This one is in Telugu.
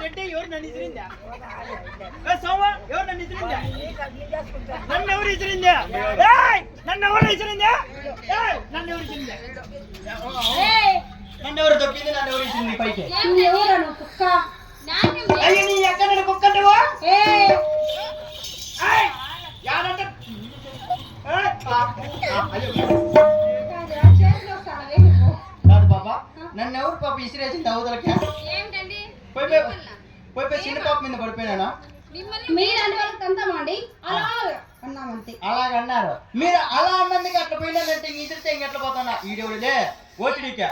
రెడ్డి ఎవరు నన్ను ఇసిరిందా? సోమ ఎవరు నన్ను ఇసిరిందా? నన్ను ఎవరు ఇసిరిందా? నన్ను ఎవరు ఇసిరిందా? నన్ను ఎవరు ఇసిరిందా? నన్ను ఎవరు తప్పింది? నన్ను ఎవరు ఇసిరింది పైకి? అయ్యో నీ ఎక్కడ నన్ను కుక్క అంటావా? కాదు బాబా, నన్ను ఎవరు పాప ఇసిరేసింది అవతలకి? పోయి చిన్న పాప మీద పడిపోయినా? అలాగన్నారు. మీరు అలా అన్నందుకు అట్లా పోయినారంటే ఇసిరితే ఇంకెట్లా పోతానా? ఈడెవడిదే ఓటిడికా?